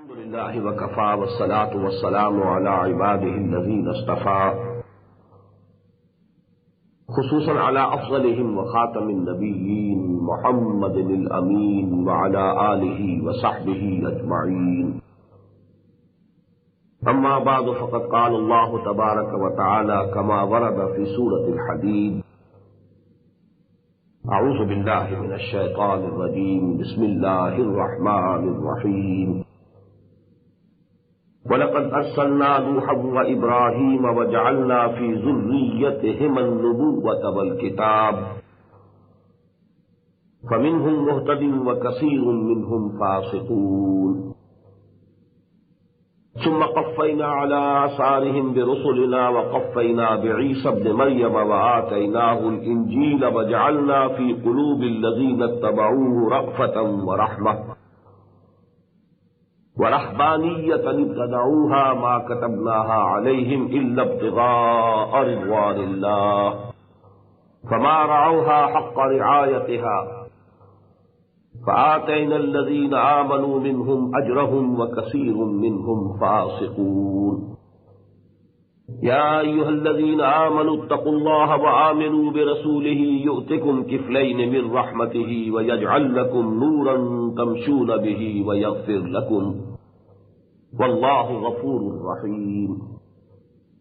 अल्हम्दुलिल्लाहि व कफ़ा वस्सलातु वस्सलामु अला इबादिहि अल्लज़ीना इस्तफ़ा खुसूसन अला अफ़ज़लिहिम व ख़ातमिन नबिय्यीन मुहम्मदिनिल अमीन व अला आलिहि व सहबिहि अजमईन। अम्मा बअद फ़क़द क़ाल अल्लाहु तबारक व तआला कमा वरद फ़ी सूरतिल हदीद अऊज़ु बिल्लाहि मिनश शैतानिर रजीम बिस्मिल्लाहिर रहमानिर रहीम। वलक़द अर्सलना नूहन व इब्राहीम व जअलना फ़ी ज़ुर्रिय्यतिहिमा अन्नुबुव्वत वल किताब फ़मिन्हुम मुहतदिन व कसीरुम मिन्हुम फ़ासिक़ून। सुम्मा क़फ़्फ़यना अला आसारिहिम बिरुसुलिना व क़फ़्फ़यना बिईसा इब्न मर्यम व आतैनाहुल इंजील व जअलना फ़ी क़ुलूबिल लज़ीना इत्तबऊहु रअफ़तन व रहमह व रहबानिय्यतन इब्तदऊहा मा कतबनाहा अलैहिम इल्ला इब्तिग़ाअ रिज़वानिल्लाह फमा रअऊहा हक़्क़ रिआयतिहा फ़आतैना अल्लज़ीना आमनू मिन्हुम अजरहुम व कसीरुम मिन्हुम फ़ासिक़ून। या अय्युहल्लज़ीना आमनू इत्तक़ुल्लाह व आमिनू बिरसूलिही युअतिकुम किफ़लैनि मिन रहमतिही व यजअल लकुम नूरन तमशून बिही व यग़फ़िर लकुम वल्लाहु गफ़ूरुर रहीम।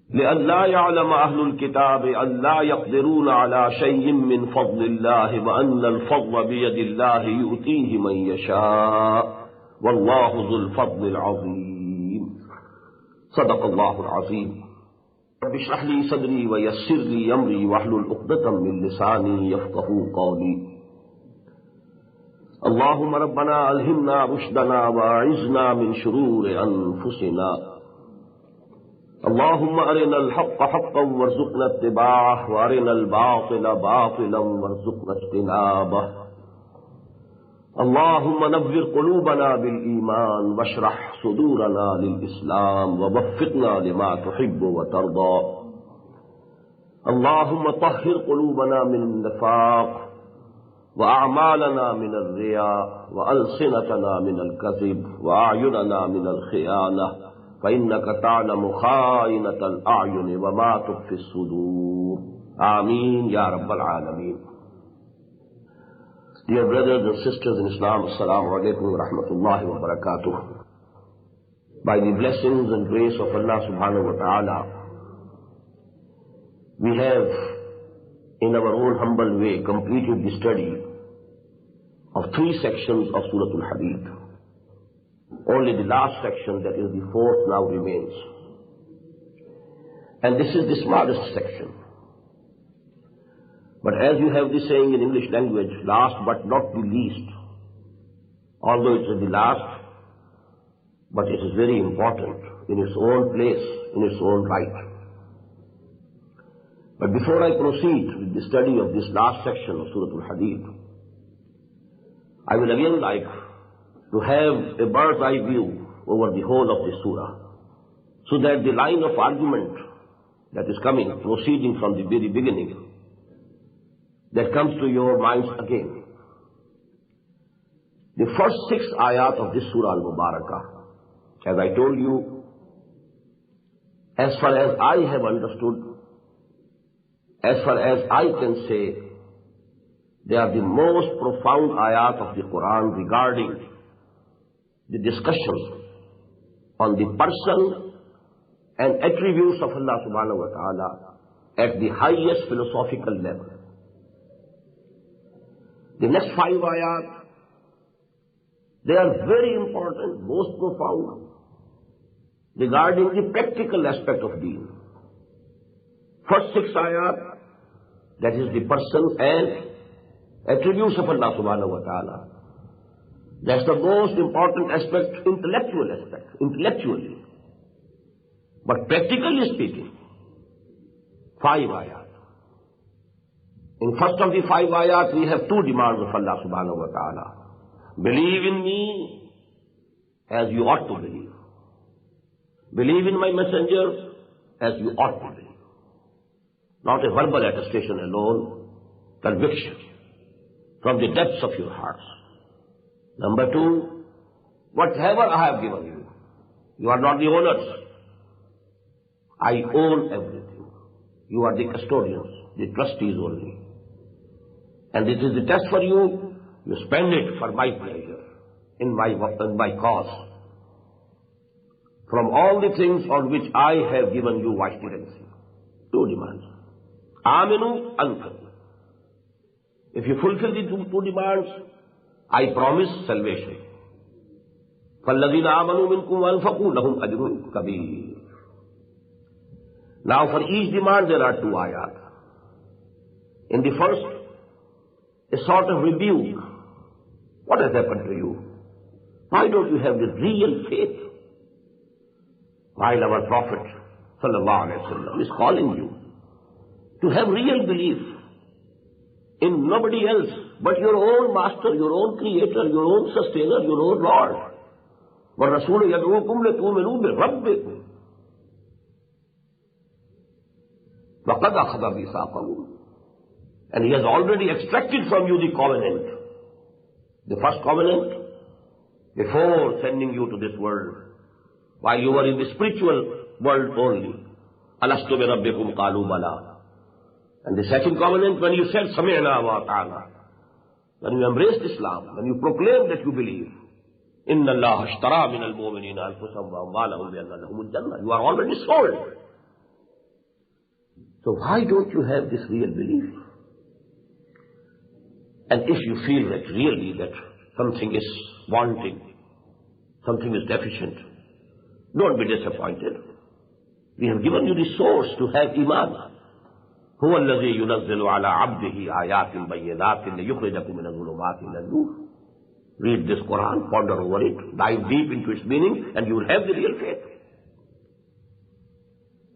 लिअल्ला यअलम अहलुल किताब अल्ला यक़दिरून अला शैइन मिन फ़ज़लिल्लाहि व अन्नल फ़ज़्ल बियदिल्लाहि युअतीहि मन यशा वल्लाहु ज़ुल फ़ज़्लिल अज़ीम। सदक़ल्लाहुल अज़ीम। रब्बि इश्रह ली सदरी व यस्सिर ली अमरी वहलुल उक़दतम मिन लिसानी यफ़क़हू क़ौली। अल्लाहुम्मा रब्बना अल्हिमना रुश्दना व अइज़ना मिन शुरूरि अनफुसिना। अल्लाहुम्मा अरिनल हक़्क़ हक़्क़न वरज़ुक़ना इत्तिबाअह व अरिनल बातिला बातिलन वरज़ुक़ना इज्तिनाबह। अल्लाहुम्मा नव्विर क़ुलूबना बिल ईमान वश्रह सुदूरना लिल इस्लाम व वफ़्फ़िक़ना लिमा तुहिब्बु व तर्दा। अल्लाहुम्मा तह्हिर क़ुलूबना मिन निफ़ाक़ व अअमालना मिनर रिया व अलसिनतना मिनल कज़िब व अयुनना मिनल ख़ियानह फ़इन्नका तअलमु ख़ाइनतल अयुन व मा तुख़फ़िस सुदूर। आमीन या रब्बल आलमीन। Dear brothers and sisters in Islam, Assalamu alaikum wa rahmatullahi wa barakatuh. By the blessings and grace of Allah subhanahu wa ta'ala, we have in our own humble way completed the study of 3 sections of Surah Al-Hadid. Only the last section, that is the 4th, now remains. And this is the smallest section. But as you have the saying in English language, last but not the least, although it is the last, but it is very important in its own place, in its own right. But before I proceed with the study of this last section of Surah Al-Hadid, I will again like to have a bird's eye view over the whole of this surah, so that the line of argument that is coming, proceeding from the very beginning, that comes to your minds again. The first 6 ayat of this surah al-Mubarakah, as I told you, as far as I have understood, as far as I can say, they are the most profound ayat of the Quran regarding the discussion on the person and attributes of Allah subhanahu wa ta'ala at the highest philosophical level. The next 5 ayat, they are very important, most profound, regarding the practical aspect of deen. First 6 ayat, that is the person and attributes of Allah subhanahu wa ta'ala. That's the most important aspect, intellectually. But practically speaking, 5 ayat. In first of the 5 ayat, we have 2 demands of Allah subhanahu wa ta'ala. Believe in me as you ought to believe. Believe in my messenger as you ought to believe. Not a verbal attestation alone, conviction from the depths of your hearts. Number 2, whatever I have given you, You are not the owners. I own everything. You are the custodians, the trustees only. And this is the test for you. You spend it for my pleasure, in my cause. From all the things on which I have given you vicegerency. Two demands. Aminu ankar. If you fulfill the two demands, I promise salvation. فَالَّذِينَ آمَنُوا مِنْكُمْ وَأَنْفَقُوا لَهُمْ أَجْرٌ كَبِيرٌ. Now for each demand there are two ayat. In the first, a sort of rebuke. What has happened to you? Why don't you have the real faith? While our Prophet ﷺ is calling you to have real belief in nobody else but your own master, your own creator, your own sustainer, your own Lord. وَالرَّسُولُ يَدْعُوكُمْ لِتُؤْمِنُوا بِرَبِّكُمْ وَقَدْ أَخَذَ مِيثَاقَكُمْ. And he has already extracted from you the covenant. The first covenant, before sending you to this world, while you were in the spiritual world only. أَلَسْتُ بِرَبِّكُمْ قَالُوا بَلَى. And the second covenant, when you said سَمِعْنَا وَأَطَعْنَا, when you embraced Islam, when you proclaimed that you believe, إِنَّ اللَّهَ اشْتَرَى مِنَ الْمُؤْمِنِينَ أَنفُسَهُمْ وَأَمْوَالَهُم بِأَنَّ لَهُمُ الْجَنَّةَ. You are already sold. So why don't you have this real belief? And if you feel that really that something is wanting, something is deficient, don't be disappointed. We have given you the source to have iman. هو الذي ينزل على عبده آيات بينات ليخرجكم من الظلمات إلى النور. Read this Quran, ponder over it, dive deep into its meaning, and you will have the real faith.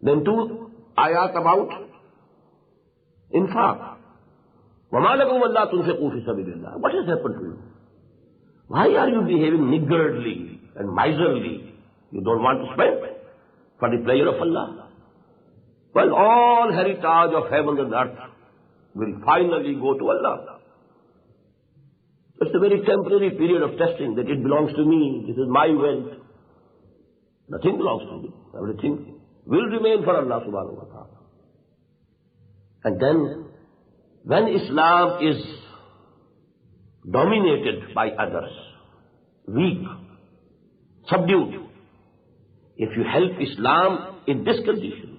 Then two ayat about infaq. وَمَا لَكُمْ أَلَّا تُنْفِقُوا فِي سَبِيلِ اللَّهِ. What has happened to you? Why are you behaving niggardly and miserly? You don't want to spend for the pleasure of Allah. Well, all heritage of heaven and earth will finally go to Allah. It's a very temporary period of testing that it belongs to me, this is my wealth. Nothing belongs to me. Everything will remain for Allah subhanahu wa ta'ala. And then, when Islam is dominated by others, weak, subdued, if you help Islam in this condition,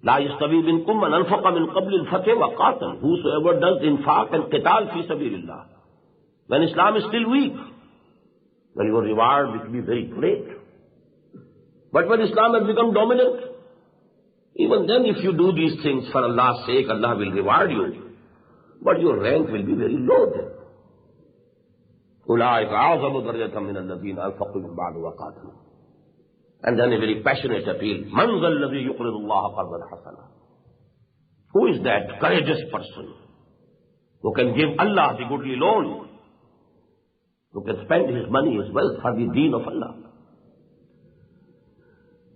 لا يستوي منكم من أنفق من قبل الفتح وقاتل. Whosoever does infaq and qital fi sabilillah. When Islam is still weak, well, your reward will be very great. But when Islam has become dominant, even then if you do these things for Allah's sake, Allah will reward you. But your rank will be very low then. أولئك أعظم درجة من الذين أنفقوا من بعد وقاتلوا. And then a very passionate appeal. مَنْ ذَا الَّذِي يُقْرِضُ اللَّهَ قَرْضًا حَسَنًا. Who is that courageous person who can give Allah the goodly loan, who can spend his money, his wealth for the deen of Allah?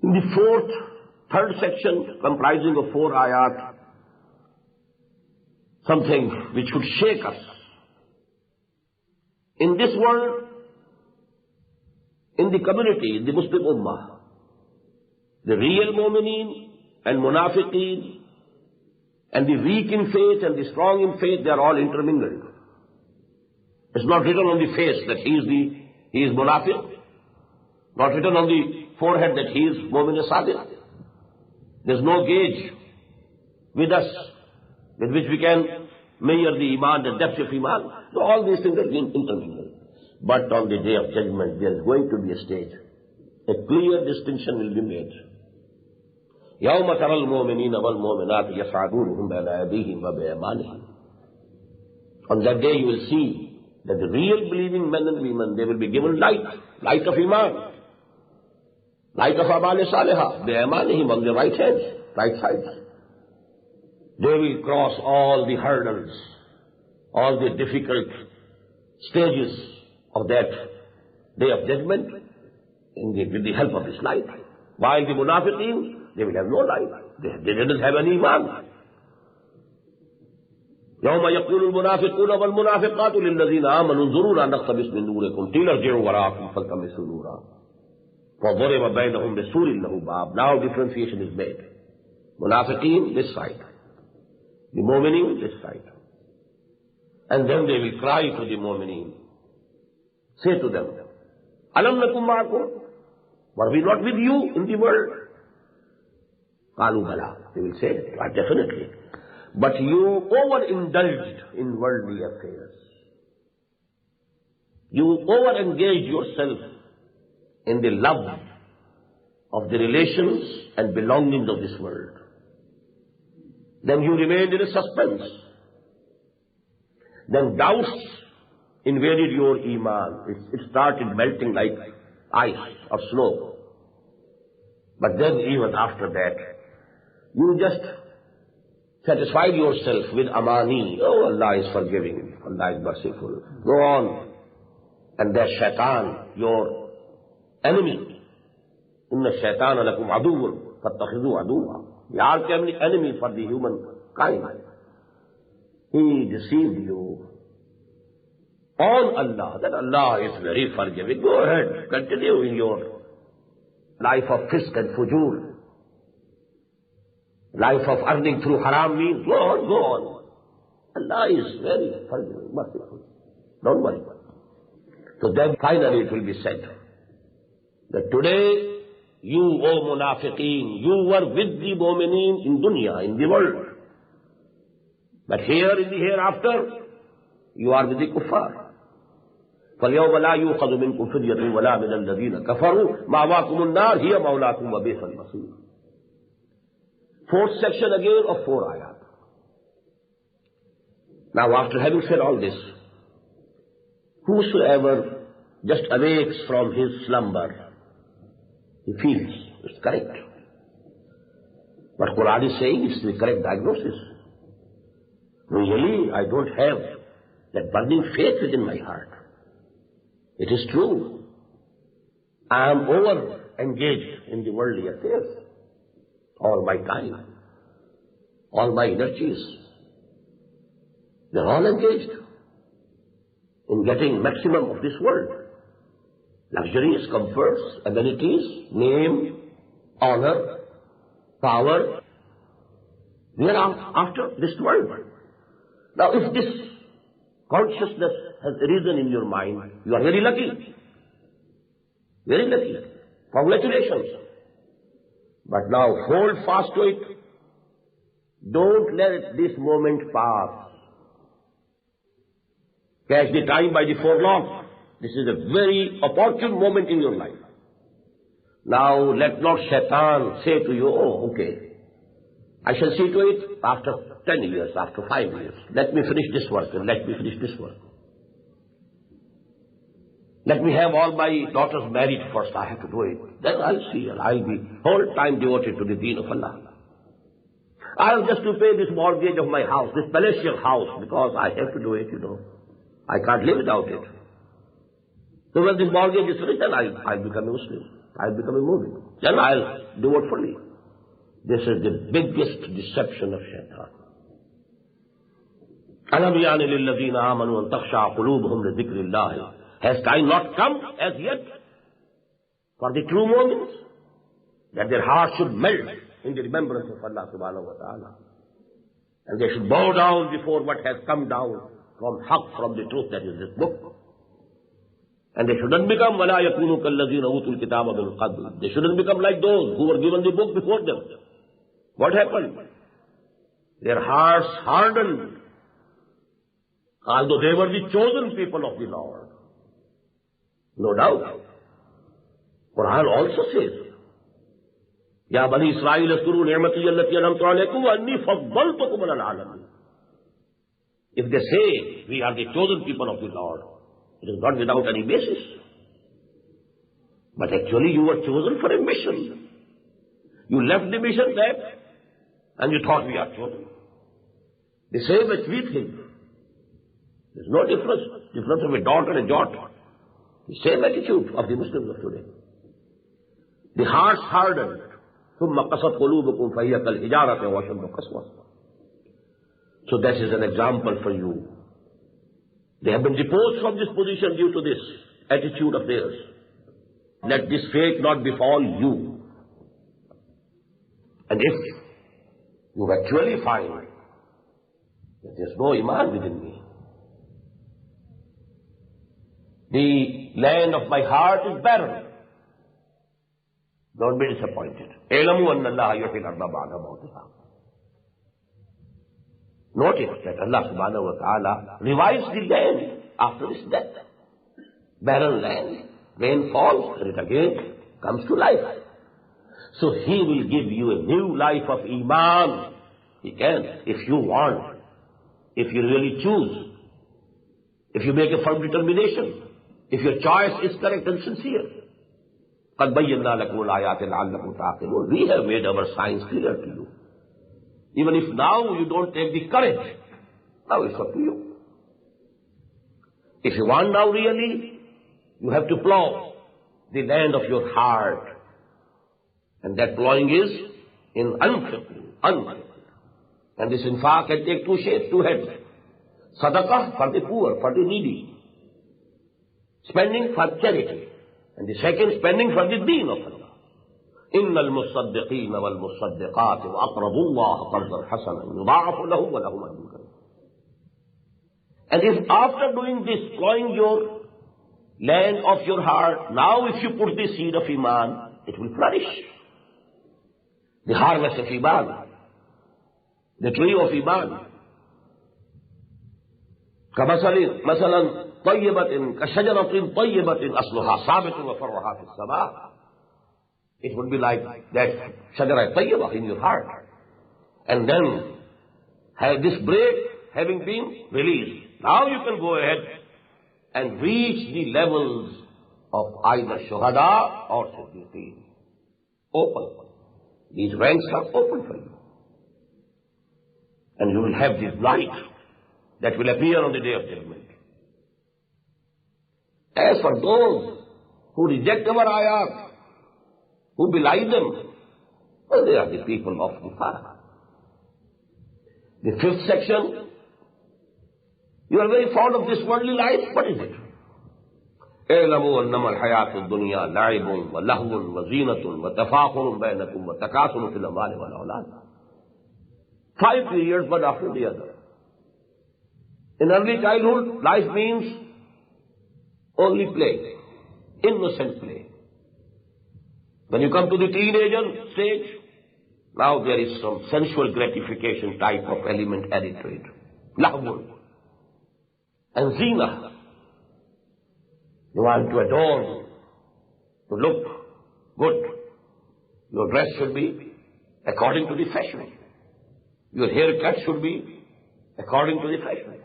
In the third section, comprising of 4 ayat, something which should shake us. In this world, in the community, in the Muslim Ummah, the real mu'mineen and munafiqeen, and the weak in faith and the strong in faith, they are all intermingled. It's not written on the face that he is munafiq, not written on the forehead that he is mu'min sadiq. There's no gauge with us with which we can measure the iman, the depth of iman. So all these things are intermingled. But on the day of judgment, there is going to be a stage. A clear distinction will be made. يَوْمَ تَرَى الْمُؤْمِنِينَ وَالْمُؤْمِنَاتِ يَسْعَدُونَ بِأَيْدِيهِمْ وَبِأَيْمَانِهِمْ. On that day you will see that the real believing men and women, they will be given light of iman, light of amal salihah, بِأَيْمَانِهِمْ, on their right hands, right sides. They will cross all the hurdles, all the difficult stages of that day of judgment with the help of this light. While the munafiqeen, they will have no light. They didn't have any iman. يَوْمَ يَقُولُ الْمُنَافِقُونَ وَالْمُنَافِقَاتُ لِلَّذِينَ آمَنُوا انظُرُونَا نَقْتَبِسْ مِنْ نُورِكُمْ قِيلَ ارْجِعُوا وَرَاءَكُمْ فَالْتَمِسُوا نُورًا. فَضُرِبَ بَيْنَهُمْ بِسُورٍ لَهُ بَابٍ. Now differentiation is made. Munafiqeen this side, the mu'mineen this side. And then they will cry to the mu'mineen. Say to them, Alam nakum ma'akum? Were we not with you in the world? Qalu bala. They will say, definitely. But you overindulged in worldly affairs. You overengaged yourself in the love of the relations and belongings of this world. Then you remained in a suspense. Then doubts invaded your iman. It started melting like ice or snow. But then even after that, you just satisfied yourself with amani. Oh, Allah is forgiving. Allah is merciful. Go on. And that shaitan, your enemy. Inna shaitana lakum aduwwun fattakhidhu aduwwa. The arch enemy for the humankind. He deceived you. On Allah, that Allah is very forgiving. Go ahead, continue in your life of fisk and fujur. Life of earning through haram means. Go on, go on. Allah is very forgiving, merciful. Don't worry. So then finally it will be said that today you, O munafiqeen, you were with the mu'mineen in dunya, in the world. But here in the hereafter, you are with the kuffar. فَالْيَوْمَ لَا يُؤْخَذُ مِنْكُمْ فِدْيَةٌ وَلَا مِنَ الَّذِينَ كَفَرُوا مَأْوَاكُمُ النَّارُ هِيَ مَوْلَاكُمْ وَبِئْسَ الْمَصِيرُ. Fourth section again of 4 ayat. Now after having said all this, whosoever just awakes from his slumber, he feels it's correct. What Quran is saying is the correct diagnosis. Really, I don't have that burning faith within my heart. It is true. I am over-engaged in the worldly affairs. All my time, all my energies, they're all engaged in getting maximum of this world. Luxurious comforts, amenities, name, honor, power. We are after this world. Now if this consciousness has arisen in your mind, you are very lucky. Very lucky. Congratulations. But now hold fast to it. Don't let this moment pass. Catch the time by the forelock. This is a very opportune moment in your life. Now let not shaitan say to you, oh, okay, I shall see to it after 10 years, after 5 years. Let me finish this work and let me finish this work. Let me have all my daughters married first. I have to do it. Then I'll see. I'll be whole time devoted to the deen of Allah. I have just to pay this mortgage of my house, this palatial house, because I have to do it, I can't live without it. So when this mortgage is finished, then I'll become a Muslim. I'll become a Muslim. Then I'll do it fully. This is the biggest deception of shaitan. أَلَمْ يَعْنِ لِلَّذِينَ آمَنُوا أَن تَخْشَعَ قُلُوبُهُمْ لِذِكْرِ اللَّهِ. Has time not come as yet for the true moments that their hearts should melt in the remembrance of Allah subhanahu wa ta'ala, and they should bow down before what has come down from haqq, from the truth, that is this book. And they shouldn't become وَلَا يَكُونُوا كَالَّذِينَ أُوتُوا الْكِتَابَ مِنْ قَبْلِ. They shouldn't become like those who were given the book before them. What happened? Their hearts hardened, although they were the chosen people of the Lord. No doubt. Quran also says, Ya Bani Israel askuru ni'mati allati an'amtu alaykum wa anni faddaltukum 'ala al-'alamin. If they say we are the chosen people of the Lord, it is not without any basis. But actually you were chosen for a mission. You left the mission there and you thought we are chosen. The same as we think. There is no difference of a dot and a jot. The same attitude of the Muslims of today. The hearts hardened. ثُمَّ قَسَتْ قُلُوبُكُمْ فَهِيَ كَالْحِجَارَةِ وَأَشَدُّ قَسْوَةً. So that is an example for you. They have been deposed from this position due to this attitude of theirs. Let this fate not befall you. And if you actually find that there's no iman within me, the land of my heart is barren, don't be disappointed. اعلموا أن الله يحيي الأرض بعد موتها. Notice that Allah subhanahu wa ta'ala revives the land after its death. Barren land, rain falls, and it again comes to life. So He will give you a new life of iman. He can, if you want, if you really choose, if you make a firm determination, if your choice is correct and sincere. قَدْ بَيَّنَّا لَكُمُ الْآيَاتِ لَعَلَّكُمْ تَعْقِلُونَ. We have made our signs clear to you. Even if now you don't take the courage, now it's up to you. If you want now really, you have to plow the land of your heart. And that plowing is in unfit. And this infaq can take two shapes, two heads. Sadaqah for the poor, for the needy. Spending for charity. And the second, spending for the deen of Allah. إِنَّ الْمُصَّدِّقِينَ وَالْمُصَّدِّقَاتِ وَأَقْرَضُوا اللَّهَ قَرْضًا حَسَنًا يُضَاعَفُ لَهُمْ وَلَهُمْ أَجْرٌ كَرِيمٌ. And if after doing this, plowing your land of your heart, now if you put the seed of iman, it will flourish. The harvest of iman, the tree of iman. مثلا طيبة كشجرة طيبة أصلها ثابت وفرعها في السماء. It would be like that shajara tayyibah in your heart. And then, this break having been released, now you can go ahead and reach the levels of either shuhada or siddiqeen. Open. These ranks are open for you. And you will have this light that will appear on the day of judgment. As for those who reject our ayat, who belie them, well, they are the people of the fire. The fifth section, you are very fond of this worldly life. What is it? اعلموا أنما الحياة الدنيا لعب ولهو وزينة وتفاخر بينكم وتكاثر في الأموال والأولاد. 5 periods, one after the other. In early childhood, life means only play, innocent play. When you come to the teenager stage, now there is some sensual gratification type of element added to it. Lahwun. And zina. You want to adorn, to look good. Your dress should be according to the fashion. Your haircut should be according to the fashion.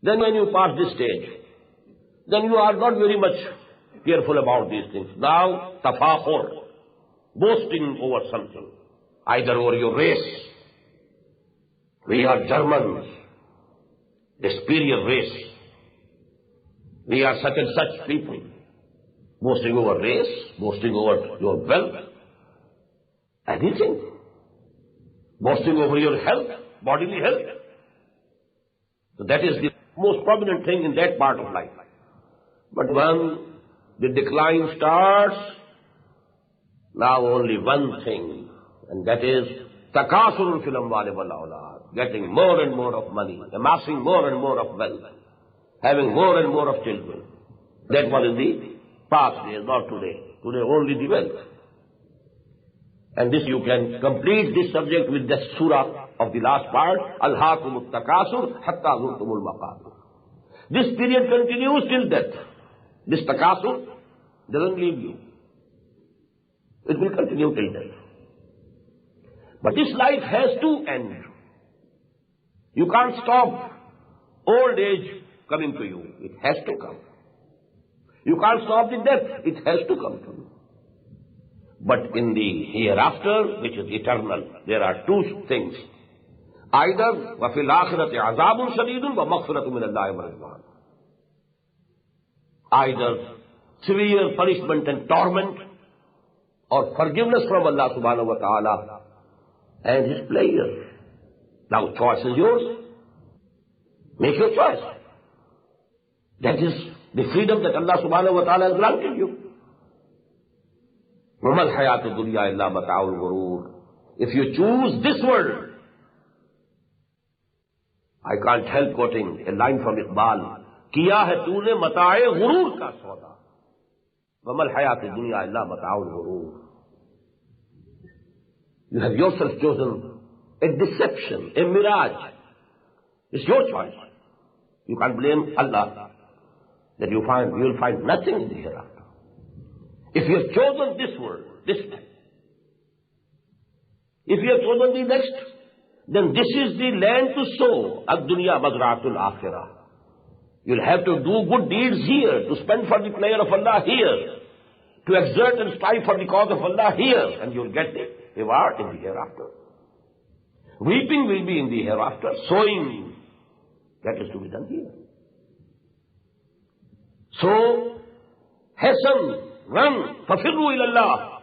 Then when you pass this stage, then you are not very much careful about these things. Now, tafakhur, boasting over something, either over your race. We are Germans, the superior race. We are such and such people. Boasting over race, boasting over your wealth, anything. Boasting over your health, bodily health. So that is the most prominent thing in that part of life. But when the decline starts, now only one thing, and that is takasurun fil amwali wal awlad, getting more and more of money, amassing more and more of wealth, having more and more of children. That was in the past days, not today. Today only the wealth. And this you can complete this subject with the surah of the last part, Alhaakumut takasur hatta zurtumul maqabir. This period continues till death. This takasur doesn't leave you. It will continue till death. But this life has to end. You can't stop old age coming to you. It has to come. You can't stop the death. It has to come to you. But in the hereafter, which is eternal, there are two things. Either وَفِي الْآخِرَةِ عَذَابٌ شَدِيدٌ وَمَغْفِرَةٌ مِنَ اللَّهِ وَرِضْوَانٌ. Either severe punishment and torment, or forgiveness from Allah subhanahu wa ta'ala and His pleasure. Now choice is yours. Make your choice. That is the freedom that Allah subhanahu wa ta'ala has granted you. وَمَا الْحَيَاةُ الدُّنْيَا إِلَّا مَتَاعُ الْغُرُورِ. If you choose this world, I can't help quoting a line from Iqbal, किया है तूने मताए गुरूर का सौदा, وَمَا الْحَيَاةُ الدُّنْيَا إِلَّا مَتَاعُ الْغُرُورِ. You have yourself chosen a deception, a mirage. It's your choice. You can't blame Allah that you will find nothing in the hereafter. If you have chosen this world, this time, if you have chosen the next, then this is the land to sow. Ad-dunya mazra'atul akhirah. You'll have to do good deeds here, to spend for the pleasure of Allah here, to exert and strive for the cause of Allah here, and you'll get the reward in the hereafter. Weeping will be in the hereafter. Sowing, that is to be done here. So, hasten, run, fafirru ilallah,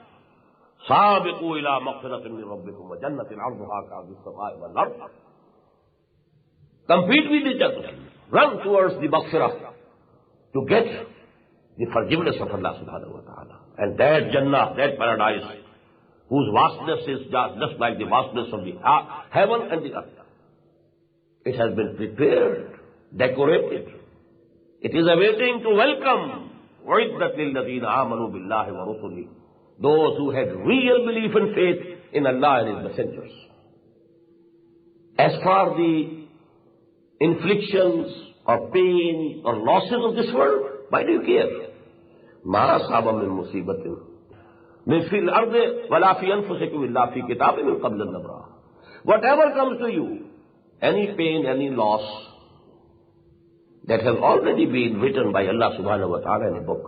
sabiqu ila maghfiratin min rabbikum wa jannatin 'arduha ka'ardis samaa'i wal ard. Compete with each other. Run towards the maghfirah to get the forgiveness of Allah subhanahu wa ta'ala. And that Jannah, that paradise, whose vastness is just like the vastness of the heaven and the earth. It has been prepared, decorated. It is awaiting to welcome وَعِدَّتْ لِلَّذِينَ آمَنُوا بِاللَّهِ وَرُسُلِهِ, those who had real belief and faith in Allah and His messengers. As for the inflictions or pain or losses of this world, why do you care? مَا أَصَابَ مِن مُّصِيبَةٍ مِن فِي الْأَرْضِ وَلَا فِي أَنفُسِكُمْ إِلَّا فِي كِتَابٍ مِّن قَبْلِ أَن نَّبْرَأَهُ. Whatever comes to you, any pain, any loss, that has already been written by Allah subhanahu wa ta'ala in a book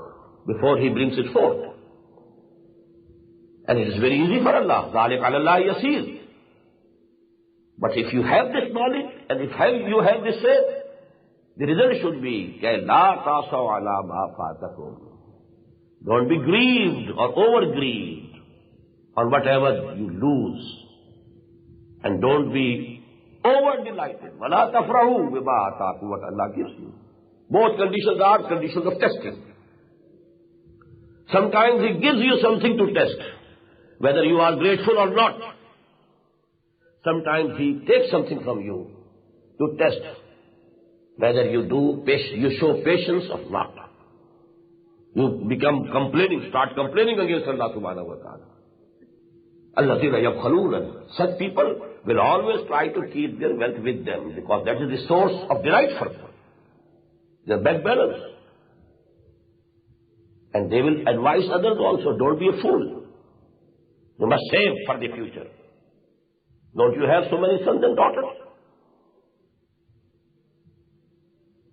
before He brings it forth. And it is very easy for Allah. ذَلِكَ عَلَى اللَّهِ يَسِيرٌ. But if you have this knowledge and if you have this faith, the result should be لَا تَعْصَوْا عَلَى مَا فَاتَكُمْ. Don't be grieved or over-grieved on whatever you lose. And don't be over-delighted. وَلَا تَفْرَحُوا بِمَا آتَاكُمْ, what Allah gives you. Both conditions are conditions of testing. Sometimes He gives you something to test, whether you are grateful or not. Sometimes He takes something from you to test whether you show patience or not. You become complaining, start complaining against Allah subhanahu wa ta'ala. الَّذِينَ يَبْخَلُونَ. Such people will always try to keep their wealth with them, because that is the source of delight for them. Their bank balance. And they will advise others also, don't be a fool. You must save for the future. Don't you have so many sons and daughters?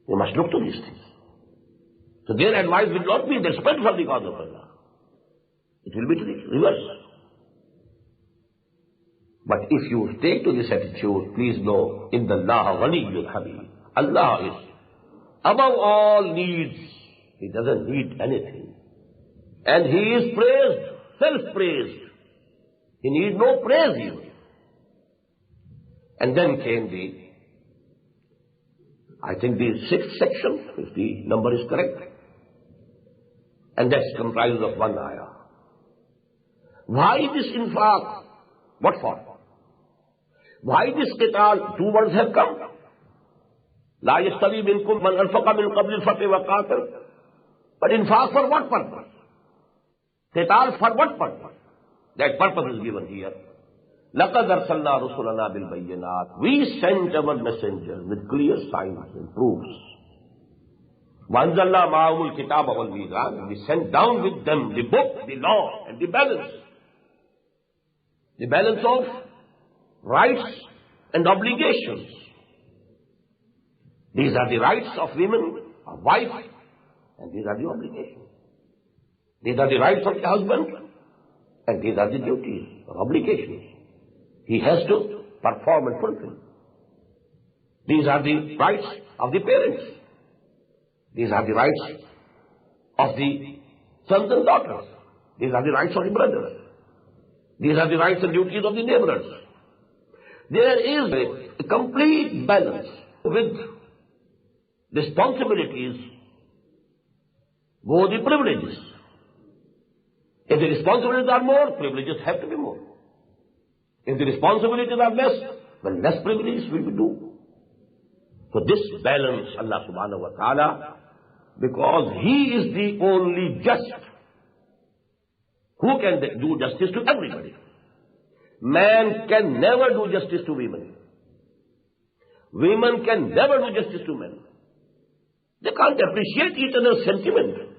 You must look to these things. So their advice will not be their spend for the cause of Allah. It will be to the reverse. But if you take to this attitude, please know, إِنَّ اللَّهَ غَنِيٌّ حَمِيدٌ. Allah is above all needs. He doesn't need anything. And He is praised, self-praised. He needs no praise even. And then came I think the 6th section, if the number is correct. And that's comprised of one ayah. Why this infaq? What for? Why this qital? Two words have come. لا يستوي منكم من أنفق من قبل الفتح وقاتل. But infaq for what purpose? Qital for what purpose? That purpose is given here. لَقَدْ أَرْسَلْنَا رُسُلَنَا بِالْبَيِّنَاتِ. We sent our messengers with clear signs and proofs. وَأَنزَلْنَا مَعَهُمُ الْكِتَابَ وَالْمِيزَانَ. We sent down with them the book, the law, and the balance. The balance of rights and obligations. These are the rights of women, of wife, and these are the obligations. These are the rights of the husband, and these are the duties or obligations he has to perform and fulfill. These are the rights of the parents. These are the rights of the sons and daughters. These are the rights of the brothers. These are the rights and duties of the neighbors. There is a complete balance with responsibilities, go the privileges. If the responsibilities are more, privileges have to be more. If the responsibilities are less, then less privileges will be due. So this balance, Allah subhanahu wa ta'ala, because He is the only just, who can do justice to everybody. Man can never do justice to women. Women can never do justice to men. They can't appreciate each other's sentiment.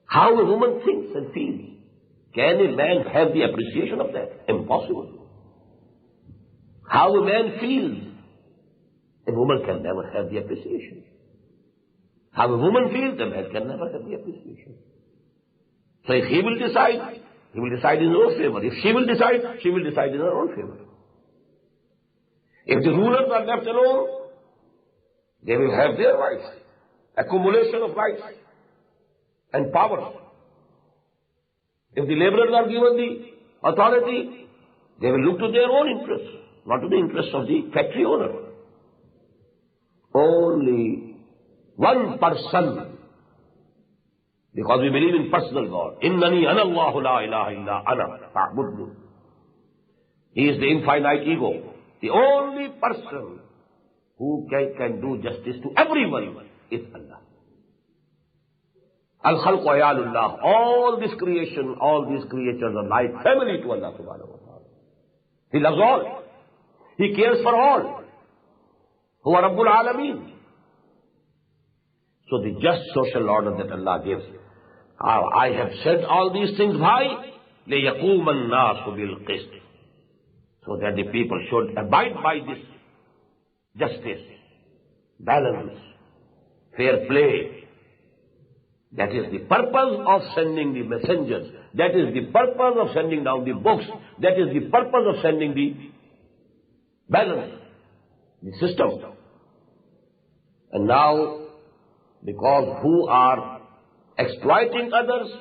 How a woman thinks and feels. Can a man have the appreciation of that? Impossible. How a man feels, a woman can never have the appreciation. How a woman feels, a man can never have the appreciation. So if he will decide in his own favor. If she will decide in her own favor. If the rulers are left alone, they will have their rights, accumulation of rights and power. If the laborers are given the authority, they will look to their own interests, not to the interests of the factory owner. Only one person, because we believe in personal God. Innani ana Allahu la ilaha illa ana fa'budni. He is the infinite ego. The only person who can do justice to everyone is Allah. Al-Khalqu Ayalullah. All this creation, all these creatures are like family to Allah subhanahu wa ta'ala. He loves all. He cares for all. Huwa Rabbul Alameen. So the just social order that Allah gives. I have said all these things. Why? لِيَقُومَ النَّاسُ بِالْقِسْطِ. So that the people should abide by this justice, balance, fair play. That is the purpose of sending the messengers. That is the purpose of sending down the books. That is the purpose of sending the balance, the system. And now, because who are exploiting others,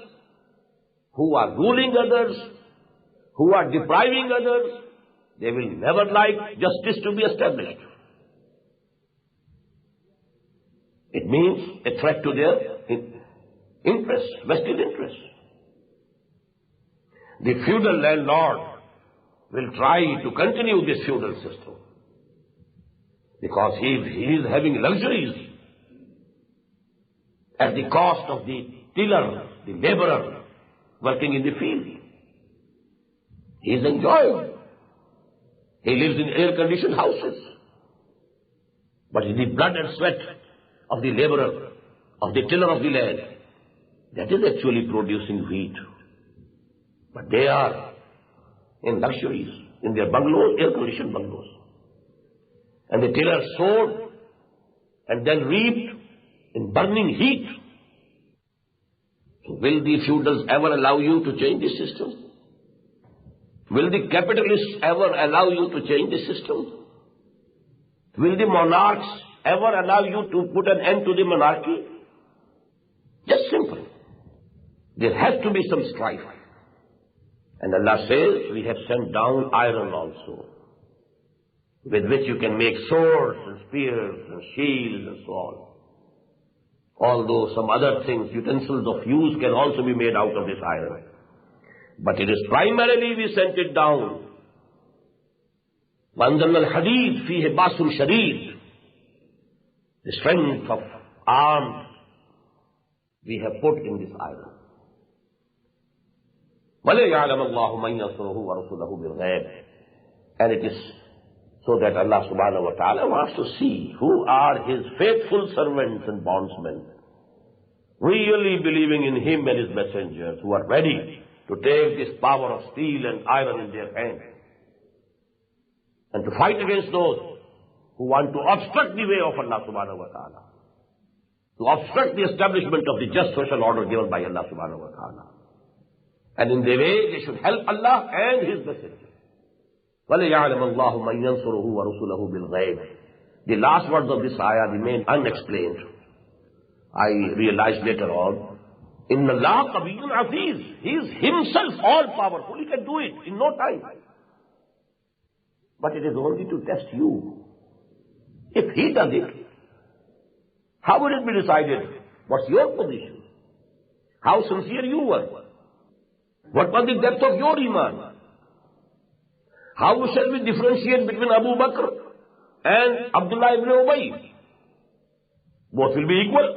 who are ruling others, who are depriving others, they will never like justice to be established. It means a threat to their interests, vested interests. The feudal landlord will try to continue this feudal system because he is having luxuries at the cost of the tiller, the laborer working in the field. He is enjoying. He lives in air-conditioned houses. But in the blood and sweat of the laborer, of the tiller of the land, that is actually producing wheat. But they are in luxuries, in their bungalows, air-conditioned bungalows. And the tiller sowed and then reaped in burning heat. So will the feudals ever allow you to change the system? Will the capitalists ever allow you to change the system? Will the monarchs ever allow you to put an end to the monarchy? Just simple. There has to be some strife. And Allah says, we have sent down iron also, with which you can make swords and spears and shields and so on. Although some other things, utensils of use can also be made out of this iron. But it is primarily we sent it down. وَأَنزَلْنَا الْحَدِيدَ فِيهِ بَأْسٌ شَدِيدٌ. The strength of arms we have put in this iron. وَلِيَعْلَمَ اللَّهُ مَنْ يَنْصُرُهُ وَرُسُلَهُ بِالْغَيْبِ. And it is so that Allah subhanahu wa ta'ala wants to see who are His faithful servants and bondsmen, really believing in Him and His messengers, who are ready to take this power of steel and iron in their hands and to fight against those who want to obstruct the way of Allah subhanahu wa ta'ala, to obstruct the establishment of the just social order given by Allah subhanahu wa ta'ala. And in the way they should help Allah and His messenger. وَلِيَعْلَمَ اللَّهُ مَنْ يَنْصُرُهُ وَرُسُلَهُ بِالْغَيْبِ. The last words of this ayah remain unexplained. I realized later on, إِنَّ اللَّهَ قَوِيٌّ عَزِيزٌ. He is Himself all-powerful. He can do it in no time. But it is only to test you. If He does it, how will it be decided? What's your position? how sincere you were. What was the depth of your iman? How shall we differentiate between Abu Bakr and Abdullah ibn Ubay? Both will be equal.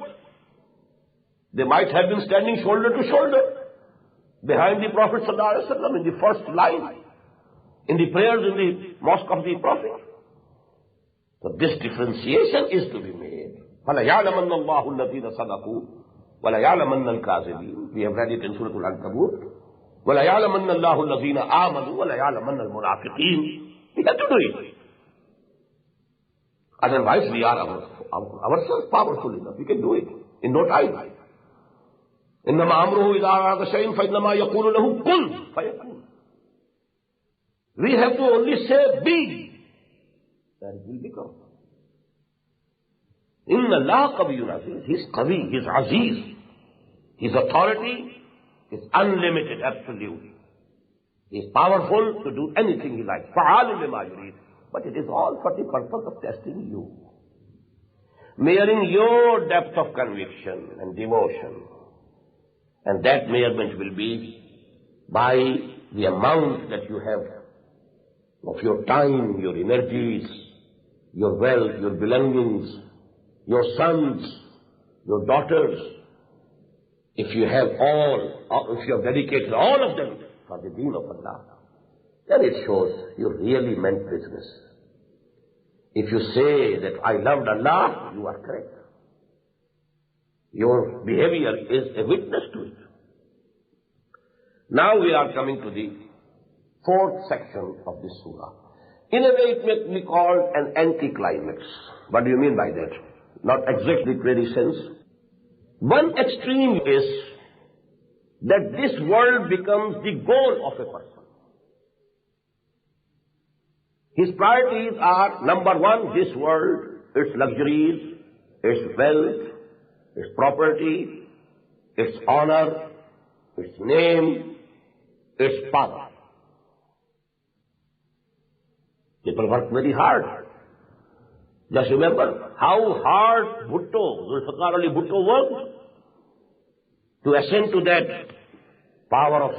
They might have been standing shoulder to shoulder behind the Prophet ﷺ in the first line, in the prayers in the mosque of the Prophet. So this differentiation is to be made. فَلَيَعْلَمَنَّ اللَّهُ الَّذِينَ صَدَقُوا وَلَيَعْلَمَنَّ الْكَاذِبِينَ. We have read it in Surah Al-Ankabut. وَلَيَعْلَمَنَّ اللَّهُ الَّذِينَ آمَنُوا وَلَيَعْلَمَنَّ الْمُنَافِقِينَ. We have to do it. Otherwise we are ourselves powerful enough. We can do it in no time. إِنَّمَا أَمْرُهُ إِذَا أَرَادَ شَيْءًا فَإِنَّمَا يَقُولُ لَهُ كُنْ فَيَكُونُ. We have to only say be, that it will become. إِنَّ اللَّهَ قَوِيٌّ عَزِيزٌ. He is Qawi, He is Aziz. His authority is unlimited, absolute. He is powerful to do anything He likes. فَعَالٌ لِمَا يُرِيدُ. But it is all for the purpose of testing you, measuring your depth of conviction and devotion. And that measurement will be by the amount that you have of your time, your energies, your wealth, your belongings, your sons, your daughters. If you have if you have dedicated all of them for the deen of Allah, then it shows you really meant business. If you say that I loved Allah, you are correct. Your behavior is a witness to it. Now we are coming to the fourth section of this surah. In a way it may be called an anticlimax. What do you mean by that? Not exactly literary sense. One extreme is that this world becomes the goal of a person. His priorities are, number one, this world, its luxuries, its wealth, its property, its honor, its name, its power. People work very hard. Just remember how hard Zulfikar Ali Bhutto worked to ascend to that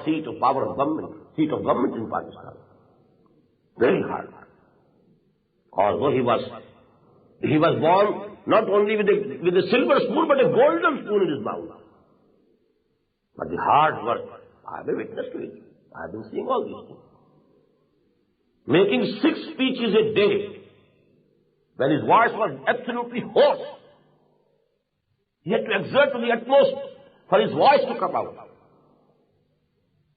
seat of government in Pakistan. Very hard. Although he was born not only with a silver spoon, but a golden spoon in his mouth. But the hard work, I have a witness to it. I have been seeing all these things. Making 6 speeches a day, when his voice was absolutely hoarse. He had to exert to the utmost for his voice to come out.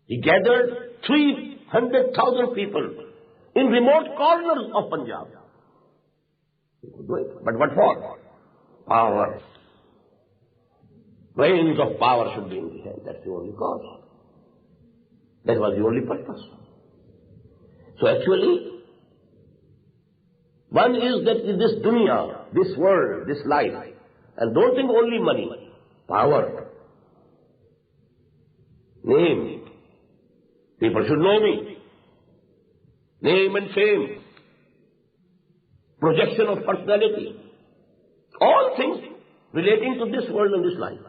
He gathered 300,000 people in remote corners of Punjab. He could do it. But what for? Power. Reins of power should be in the hand. That's the only cause. That was the only purpose. So actually, one is that in this dunya, this world, this life, and don't think only money, power, name. People should know me. Name and fame. Projection of personality. All things relating to this world and this life.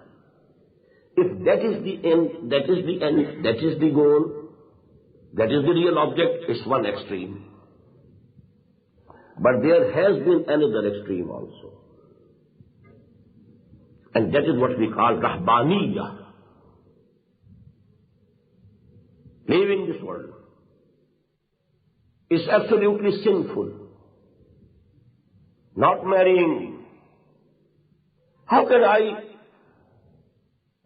If that is the end, that is the goal, that is the real object, it's one extreme. But there has been another extreme also. And that is what we call Rahbaniyah. Leaving this world is absolutely sinful. Not marrying. How can I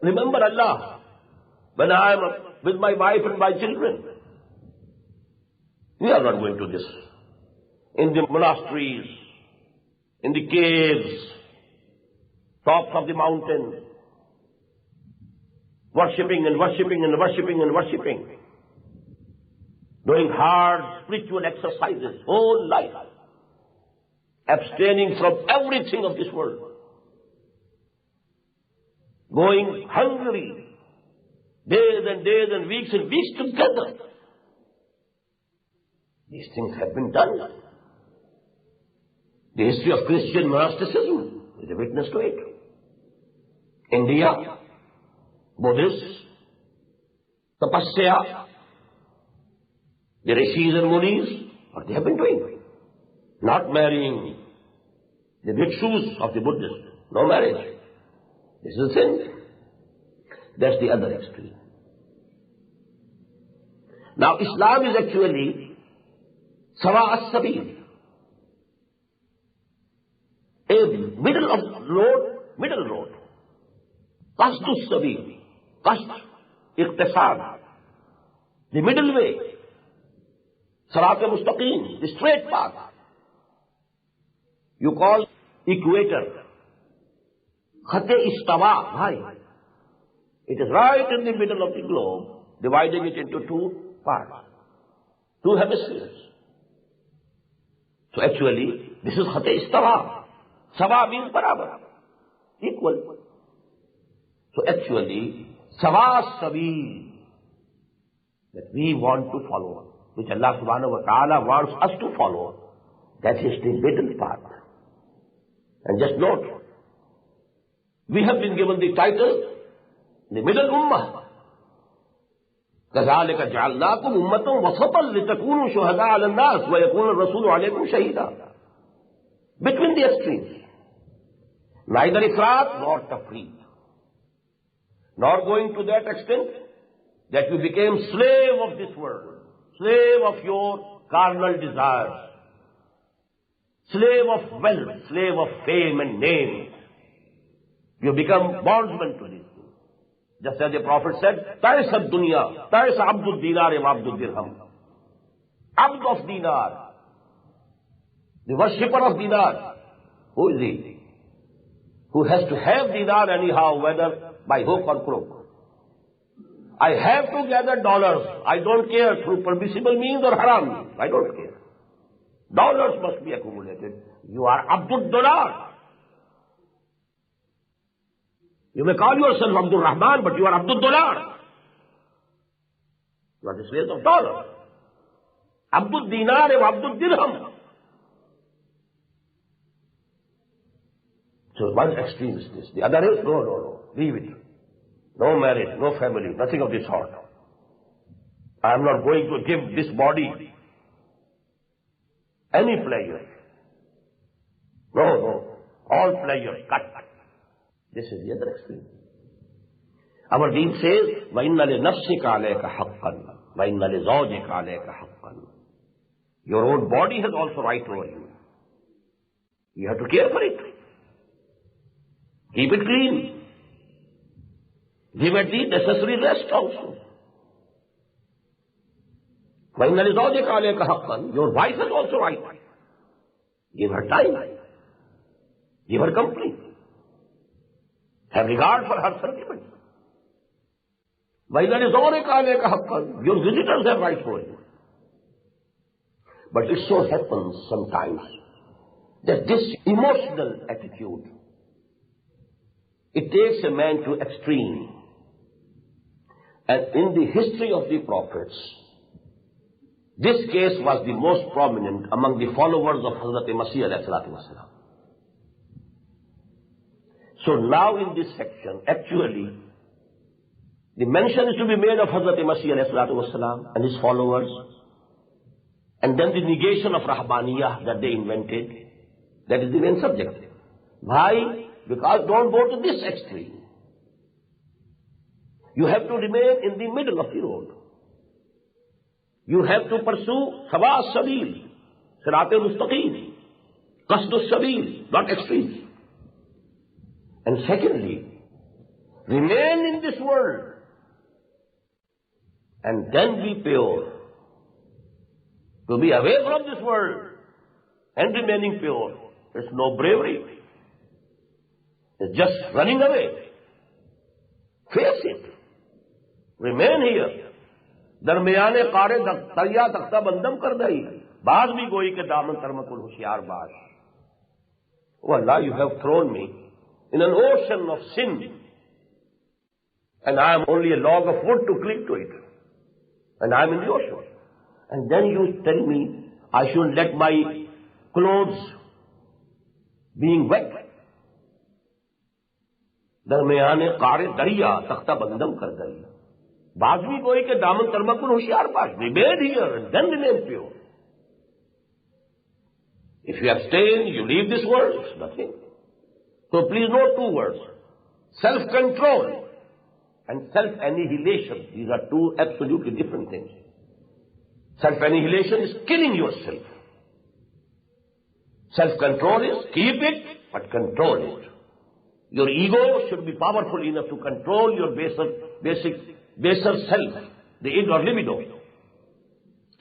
remember Allah when I am with my wife and my children? We are not going to this. In the monasteries, in the caves, tops of the mountains, worshipping and worshipping and worshipping and worshipping, doing hard spiritual exercises, whole life, abstaining from everything of this world, going hungry, days and weeks together. These things have been done. The history of Christian monasticism is a witness to it. India, Buddhists, tapasya, the rishis and munis, what they have been doing. Not marrying the bhikshus of the Buddhists. No marriage. This is a sin. That's the other extreme. Now Islam is actually sawa as-sabil. A middle road. Qasd as-sabil. Qasd, iqtisad. The middle way. Sirat al-mustaqim, the straight path. You call equator. Khat-e-istawa, bhai. It is right in the middle of the globe, dividing it into two parts, two hemispheres. So actually, this is Khat-e-istawa. Sawa means barabar, equal. So actually, sawa sabil, that we want to follow, which Allah subhanahu wa ta'ala wants us to follow, that is the middle path. And just note, we have been given the title, the middle ummah. كَذَلِكَ جَعَلْنَاكُمْ أُمَّةً وَسَطًا لِتَكُونُوا شُهَدَاءَ عَلَى النَّاسِ وَيَكُونَ الرَّسُولُ عَلَيْكُمْ شَهِيدًا. Between the extremes. Neither ifrat nor tafreet. Nor going to that extent that you became slave of this world, slave of your carnal desires, slave of wealth, slave of fame and name. You become bondsman to these things. Just as the Prophet said, Ta'is ad-dunya, Ta'is abdul dinar wa abdul dirham. Abd of dinar, the worshipper of dinar. Who is he? Who has to have dinar anyhow, whether by hook or crook. I have to gather dollars. I don't care through permissible means or haram means. I don't care. Dollars must be accumulated. You are Abdul Dollar. You may call yourself Abdul Rahman, but you are Abdul Dollar. You are the slave of dollar. Abdul Dinar and Abdul Dirham. So one extreme is this. The other is, no. Leave it. No marriage, no family, nothing of this sort. I am not going to give this body any pleasure. No. All pleasure, cut. This is the other extreme. Our deen says, وَإِنَّ لِنَفْسِكَ عَلَيْكَ حَقًّا وَإِنَّ لِزَوْجِكَ عَلَيْكَ حَقًّا. Your own body has also right over you. You have to care for it. Keep it clean. Give it the necessary rest also. وَإِنَّ لِزَوْجِكَ عَلَيْكَ حَقًّا. Your wife has also right. Give her time. Give her company. Have regard for her sentiments. وَإِنَّ لِزَوْجِكَ عَلَيْكَ حَقًّا. Your visitors have right for you. But it so happens sometimes that this emotional attitude, it takes a man to extreme. And in the history of the prophets, this case was the most prominent among the followers of Hazrat Masih alayhi salatu wasalam. So now in this section, actually, the mention is to be made of Hazrat Masih alayhi salatu wasalam and his followers, and then the negation of Rahbaniyah that they invented. That is the main subject. Why? Because don't go to this extreme. You have to remain in the middle of the road. You have to pursue sawa sabil, sirat al-mustaqim, qasd as-sabil, not extremes. And secondly, remain in this world and then be pure. To be away from this world and remaining pure, there's no bravery. It's just running away. Face it. Remain here. दरमियाने कारे तरिया तख्ता बंदम कर दई बाज भी गोई के दामन तरमकुल होशियार बाज. Oh Allah, you have thrown me in an ocean of sin, and I am only a log of wood to cling to it, and I am in the ocean. And then you tell me I should let my clothes being wet दरमियाने कार दरिया तख्ता बंदम कर गई बाजमी गोई के दामन तरमकुन होशियार बाश remain here and then remain pure. If you abstain, you leave this world, it's nothing. So please note two words: self-control and self-annihilation. These are two absolutely different things. Self-annihilation is killing yourself. Self-control is keep it, but control it. Your ego should be powerful enough to control your baser self, the ego or libido.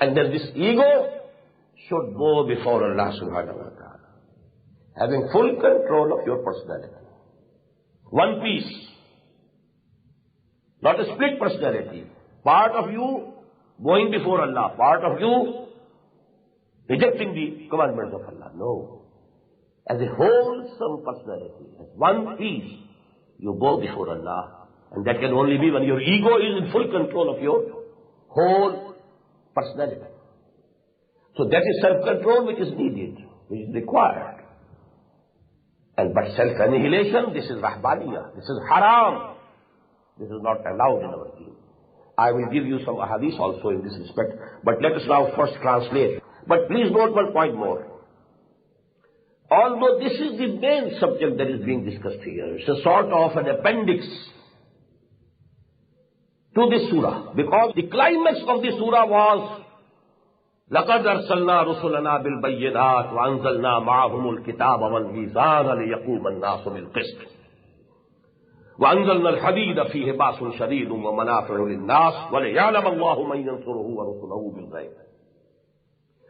And then this ego should go before Allah subhanahu wa ta'ala, having full control of your personality. One piece, not a split personality. Part of you going before Allah, part of you rejecting the commandments of Allah. No. As a wholesome personality, as one piece, you go before Allah. And that can only be when your ego is in full control of your whole personality. So that is self-control which is needed, which is required. But self-annihilation, this is rahbaniyah, this is haram. This is not allowed in our deen. I will give you some ahadith also in this respect, but let us now first translate. But please note one point more. Although this is the main subject that is being discussed here, it's a sort of an appendix to this surah, because the climax of this surah was لَقَدْ أَرْسَلْنَا رُسُلَنَا بِالْبَيِّنَاتِ وَأَنزَلْنَا مَعَهُمُ الْكِتَابَ وَالْمِيزَانَ لِيَقُومَ النَّاسُ بِالْقِسْطِ وَأَنزَلْنَا الْحَدِيدَ فِيهِ بَأْسٌ شَدِيدٌ وَمَنَافِعُ لِلنَّاسِ وَلِيَعْلَمَ اللَّهُ مَن يَنصُرُهُ وَرُسُلَهُ بِالْغَيْبِ.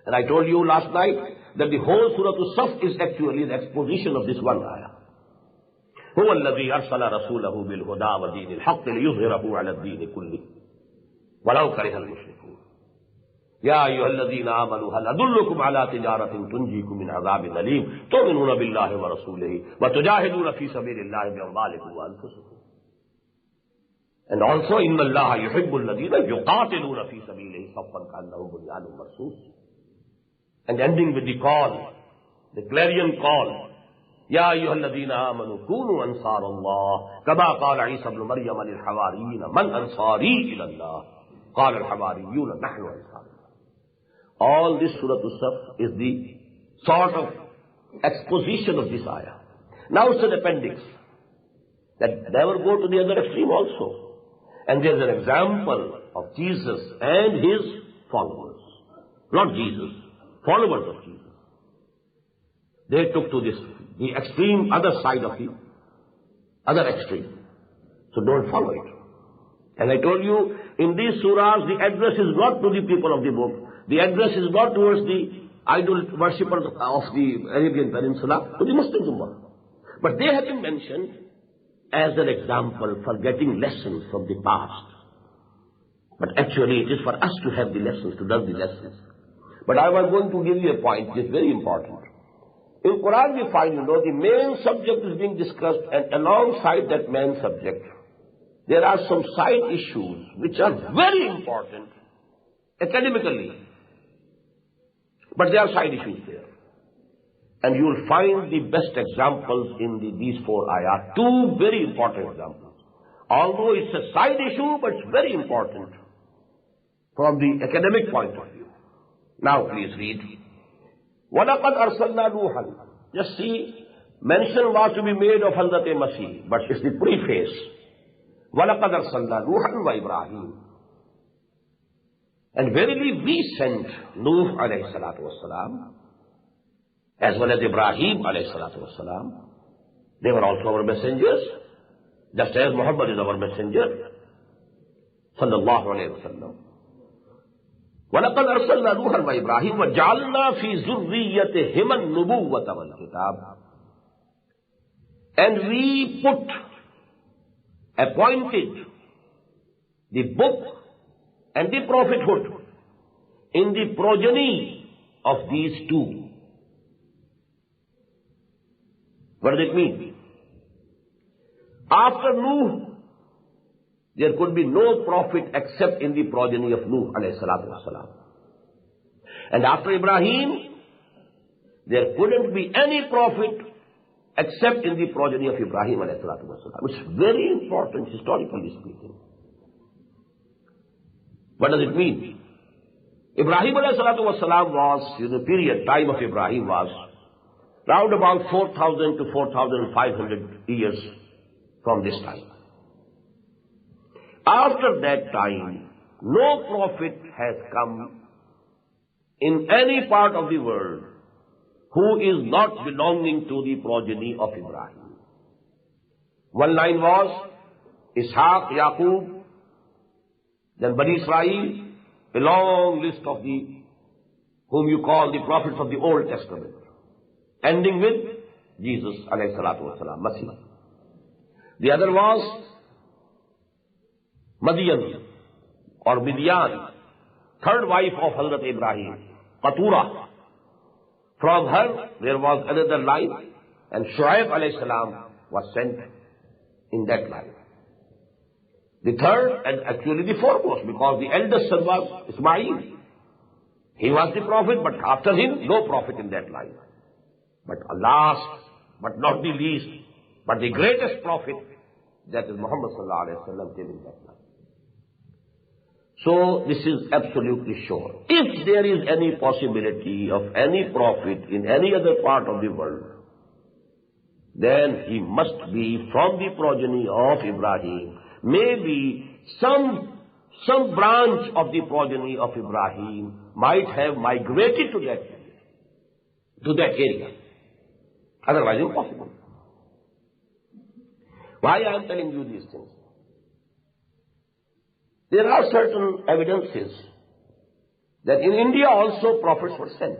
And I told you last night that the whole Surah As-Saff is actually the exposition of this one ayah. هُوَ الَّذِي أَرْسَلَ رَسُولَهُ بِالْهُدَى وَدِينِ الْحَقِّ لِيُظْهِرَهُ عَلَى الدِّينِ كُلِّهِ وَلَوْ كَرِهَ الْمُشْرِكُونَ. يَا أَيُّهَا الَّذِينَ آمَنُوا هَلْ أَدُلُّكُمْ عَلَى تِجَارَةٍ تُنْجِيكُم مِّنْ عَذَابٍ أَلِيمٍ تُؤْمِنُونَ بِاللَّهِ وَرَسُولِهِ وَتُجَاهِدُونَ فِي سَبِيلِ اللَّهِ بِأَمْوَالِكُمْ وَأَنفُسِكُمْ. And also, إِنَّ اللَّهَ يُحِبُّ الَّذِينَ يُقَاتِلُونَ فِي سَبِيلِهِ صَفًّا كَأَنَّهُمْ بُنْيَانٌ مَرْصُوصٌ. And ending with the call, the clarion call. يا أيها الذين آمنوا كونوا أنصار الله كما قال عيسى ابن مريم للحواريين من أنصاري إلى الله قال الحواريون نحن أنصار الله. All this Surah As-Saff is the sort of exposition of this ayah. Now it's an appendix that never go to the other extreme also. And there's an example of Jesus and his followers. Not Jesus, followers of Jesus. They took to this, the extreme other side of the other extreme. So don't follow it. And I told you, in these surahs, the address is not to the people of the book. The address is not towards the idol worshippers of the Arabian Peninsula, to the Muslim Ummah. But they have been mentioned as an example for getting lessons from the past. But actually, it is for us to have the lessons, to learn the lessons. But I was going to give you a point which is very important. In Quran we find, the main subject is being discussed, and alongside that main subject, there are some side issues which are very important academically. But there are side issues there. And you will find the best examples in these four ayat. Two very important examples. Although it's a side issue, but it's very important from the academic point of view. Now please read. وَلَقَدْ أَرْسَلْنَا نُوحًا. Just see, mention was to be made of Hazrat Masih, but it's the preface. وَلَقَدْ أَرْسَلْنَا نُوحًا وَإِبْرَاهِيمَ. And verily we sent Nuh alayhi salatu wassalam, as well as Ibrahim alayhi salatu wassalam. They were also our messengers, just as Muhammad is our messenger, sallallahu alayhi wa sallam. وَلَقَدْ أَرْسَلْنَا نُوحًا وَإِبْرَاهِيمَ وَجَعَلْنَا فِي ذُرِّيَّتِهِمَا النُّبُوَّةَ وَالْكِتَابَ. And we appointed the book and the prophethood in the progeny of these two. What does it mean? After Nuh, there could be no prophet except in the progeny of Nuh alayhi salatu wasalam. And after Ibrahim, there couldn't be any prophet except in the progeny of Ibrahim alayhi salatu wasalam. It's very important historically speaking. What does it mean? Ibrahim alayhi salatu wasalam was, in the period, time of Ibrahim was round about 4,000 to 4,500 years from this time. After that time, no prophet has come in any part of the world who is not belonging to the progeny of Ibrahim. One line was Ishaq, Yaqub, then Bani Israel, a long list of the whom you call the prophets of the Old Testament, ending with Jesus alayhi salatu wasalam, Masih. The other was Madian or Midian, third wife of Hazrat Ibrahim, Qatura. From her there was another line, and Shuaib alayhi salam was sent in that line. The third, and actually the foremost, because the eldest son was Ismail. He was the prophet, but after him, no prophet in that line. But last, but not the least, but the greatest prophet, that is Muhammad sallallahu alayhi wa sallam, came in that line. So this is absolutely sure. If there is any possibility of any prophet in any other part of the world, then he must be from the progeny of Ibrahim. Maybe some branch of the progeny of Ibrahim might have migrated to that area. Otherwise impossible. Why I am telling you these things? There are certain evidences that in India also prophets were sent.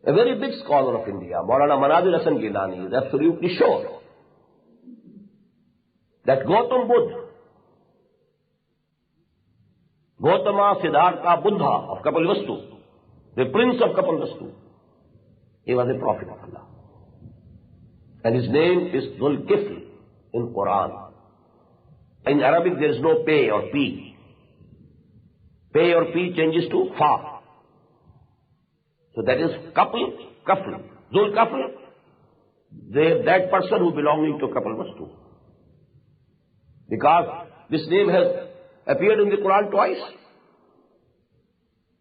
A very big scholar of India, Maulana Manazir Hasan Gilani, is absolutely sure that Gautam Buddha, Gautama Siddhartha Buddha of Kapilvastu, the prince of Kapilvastu, he was a prophet of Allah. And his name is Dhul Kifl in Quran. In Arabic there is no pay or P. Pay or P changes to Fa. So that is Kafl. Dhul Kafl, that person who belonging to Kapilvastu. Because this name has appeared in the Quran twice.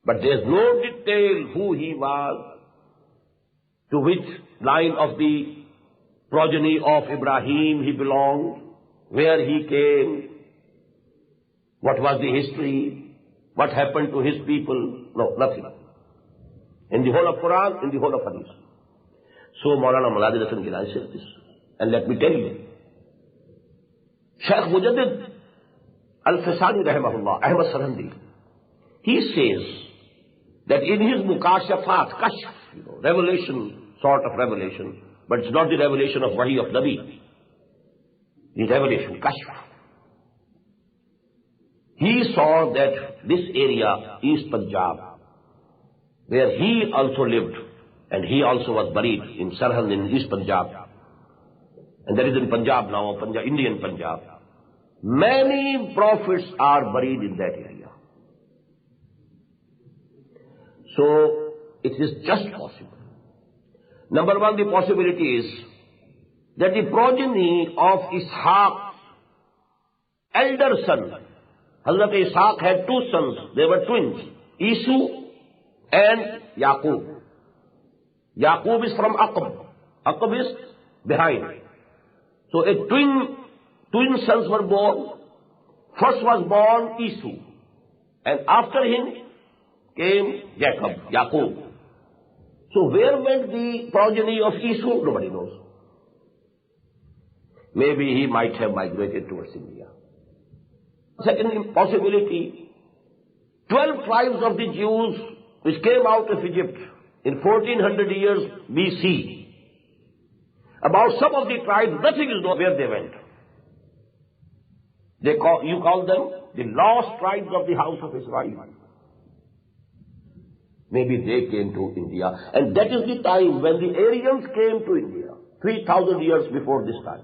But there is no detail who he was, to which line of the progeny of Ibrahim he belonged, where he came, what was the history, what happened to his people. No, nothing. In the whole of Quran, in the whole of Hadith. So Maulana Manazir Hasan Gilani said this. And let me tell you, Shaykh Mujaddid Al-Fasani rahimahullah, Ahmad Sarhandi, he says that in his Mukashafat, Kashf, revelation, sort of revelation, but it's not the revelation of Wahi of Nabi, the revelation, Kashf. He saw that this area, East Punjab, where he also lived, and he also was buried in Sarhand in East Punjab, and that is in Punjab now, Indian Punjab. Many prophets are buried in that area. So, it is just possible. Number one, the possibility is that the progeny of Ishaq's elder son, Hazrat Ishaq had two sons, they were twins, Isu and Yaqub. Yaqub is from Aqab. Aqab is behind. So a twin sons were born. First was born Isu, and after him came Yaqub. So where went the progeny of Isu? Nobody knows. Maybe he might have migrated towards India. Second possibility, 12 tribes of the Jews which came out of Egypt in 1400 years BC. About some of the tribes, nothing is known where they went. You call them the lost tribes of the house of Israel. Maybe they came to India. And that is the time when the Aryans came to India, 3,000 years before this time.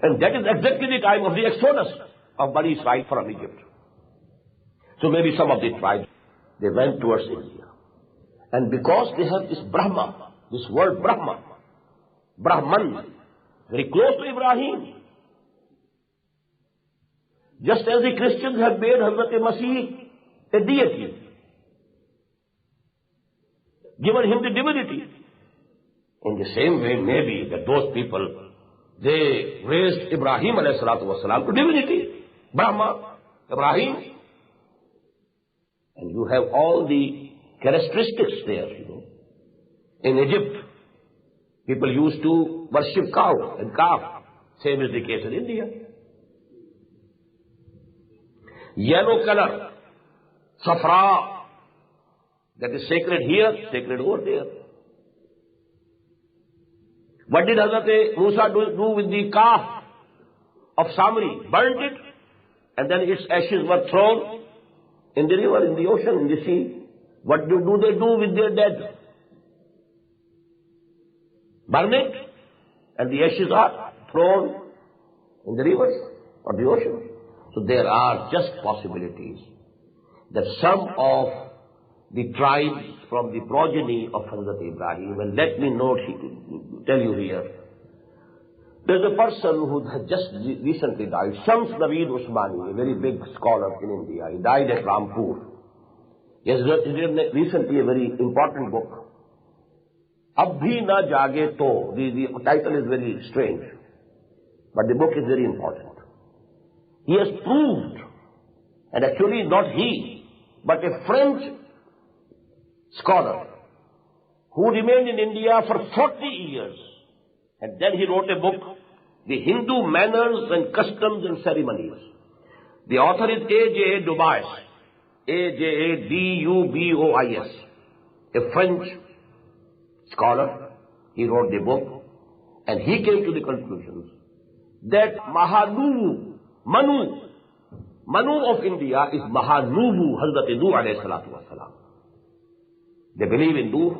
And that is exactly the time of the exodus of Bani Israel from Egypt. So maybe some of the tribes, they went towards India. And because they have this Brahma, this word Brahma, Brahman, very close to Ibrahim. Just as the Christians have made Hazrat Masih a deity, given him the divinity. In the same way, maybe that those people, they raised Ibrahim alayhi salatu wasalam to divinity. Brahma, Ibrahim. And you have all the characteristics there, you know. In Egypt, people used to worship cow and calf. Same is the case in India. Yellow color, safra, that is sacred here, sacred over there. What did Hazrat Musa do with the calf of Samri? Burnt it, and then its ashes were thrown in the river, in the ocean, in the sea. What do they do with their dead? Burn it, and the ashes are thrown in the rivers or the ocean. So there are just possibilities that some of the tribes from the progeny of Hazrat Ibrahim, and let me tell you here, there's a person who has just recently died, Shams Naveed Usmani, a very big scholar in India. He died at Rampur. He has written recently a very important book. Ab bhi na jage to. The title is very strange, but the book is very important. He has proved, and actually not he, but a French scholar who remained in India for 40 years, and then he wrote a book, The Hindu Manners and Customs and Ceremonies. The author is A.J.A. Dubois, A.J.A.D.U.B.O.I.S., a French scholar. He wrote the book, and he came to the conclusions that Manu of India is Mahanuvu Hazrat Nuh alayhi salatu wasalam. They believe in Nuh,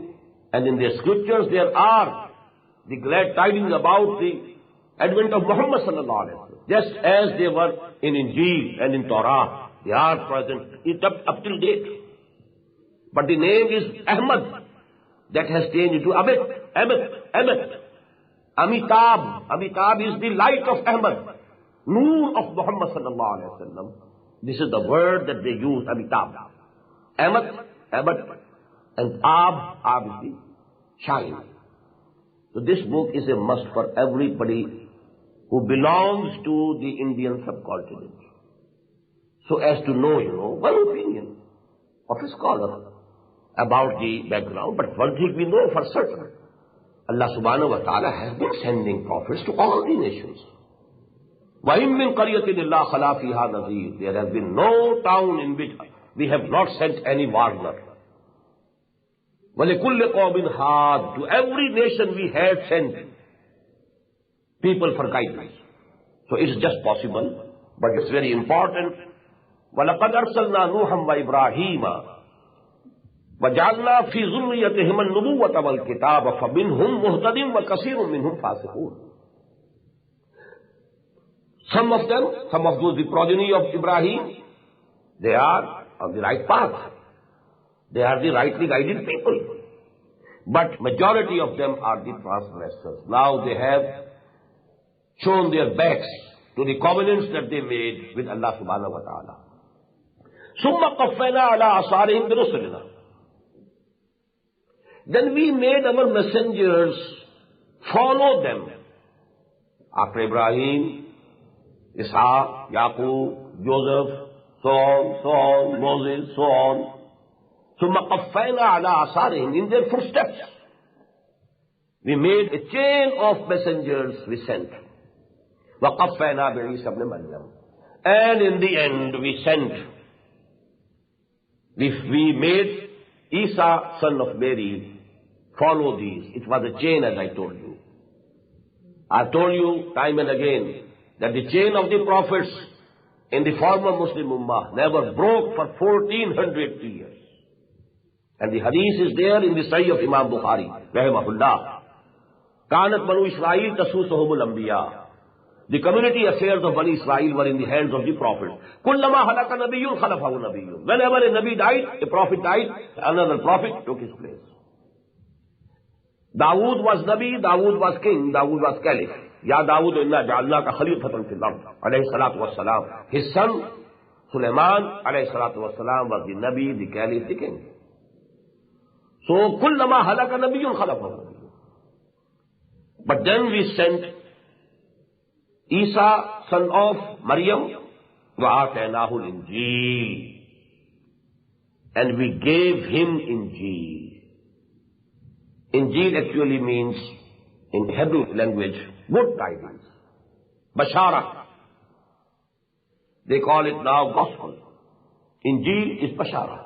and in their scriptures there are the glad tidings about the advent of Muhammad sallallahu alayhi wa sallam. Just as they were in Injil and in Torah, they are present up till date. But the name is Ahmad, that has changed into Ahmad. Amitabh is the light of Ahmad. Noor of Muhammad sallallahu alayhi wa sallam. This is the word that they use, Amitabh. Ahmad, and Ab is the shine. So this book is a must for everybody who belongs to the Indian subcontinent. So as to know, one opinion of a scholar about the background, but one thing we know for certain. Allah subhanahu wa ta'ala has been sending prophets to all the nations. وَإِن مِّن قَرْيَةٍ إِلَّا خَلَا فِيهَا نَذِيرٌ. There has been no town in which we have not sent any warner. وَلِكُلِّ قَوْمٍ هَادٍ. To every nation we have sent people for guidance. So it's just possible, but it's very important. وَلَقَدْ أَرْسَلْنَا نُوحًا وَإِبْرَاهِيمَ وَجَعَلْنَا فِي ذُرِّيَّتِهِمَا النُّبُوَّةَ وَالْكِتَابَ فَمِنْهُمْ مُهْتَدٍ وَكَثِيرٌ مِّنْهُمْ فَاسِقُونَ. Some of those, the progeny of Ibrahim, they are on the right path. They are the rightly guided people. But majority of them are the transgressors. Now they have shown their backs to the covenants that they made with Allah subhanahu wa ta'ala. ثُمَّ قَفَّيْنَا عَلَىٰ آثَارِهِمْ بِرُسُلِنَا. Then we made our messengers follow them. After Ibrahim, Ishaq, Yaqub, Joseph, so on, Moses, so on. ثُمَّ قَفَّيْنَا عَلَىٰ آثَارِهِمْ. In their footsteps, we made a chain of messengers we sent. وَقَفَّيْنَا بِعِيسَى ابْنِ مَرْيَمَ. And in the end, we made Isa, son of Mary, follow these. It was a chain, as I told you. I've told you time and again that the chain of the prophets in the former Muslim Ummah never broke for 1400 years. And the hadith is there in the Sahih of Imam Bukhari, rahimahullah. كانت بنو إسرائيل تسوسهم الأنبياء The community affairs of Bani Israel were in the hands of the Prophet. Kullama halaka nabiyyun khalafahu nabiyyun. Whenever a Nabi died, a Prophet died, another Prophet took his place. Dawood was Nabi, Dawood was king, Dawood was caliph. Ya Dawood inna ja'alnaka khalifatan fil ard. Alayhi salatu wassalam. His son, Sulaiman, alayhi salatu wassalam, was the Nabi, the caliph, the king. So, kullama halaka nabiyyun khalafahu nabiyyun. But then we sent Isa, son of Maryam, وَآتَيْنَاهُ الْإِنْجِيلِ, and we gave him Injil. Injil actually means, in Hebrew language, good tidings. Bashara. They call it now gospel. Injil is Bashara.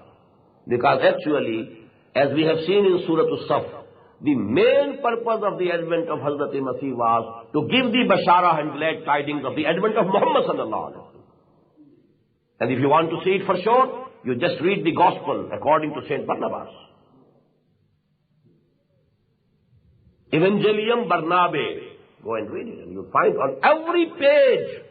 Because actually, as we have seen in Surah As-Saf, the main purpose of the advent of Hazrat Masih was to give the Bashara and glad tidings of the advent of Muhammad sallallahu alaihi wasallam. And if you want to see it for sure, you just read the gospel according to Saint Barnabas. Evangelium Barnabe. Go and read it and you'll find on every page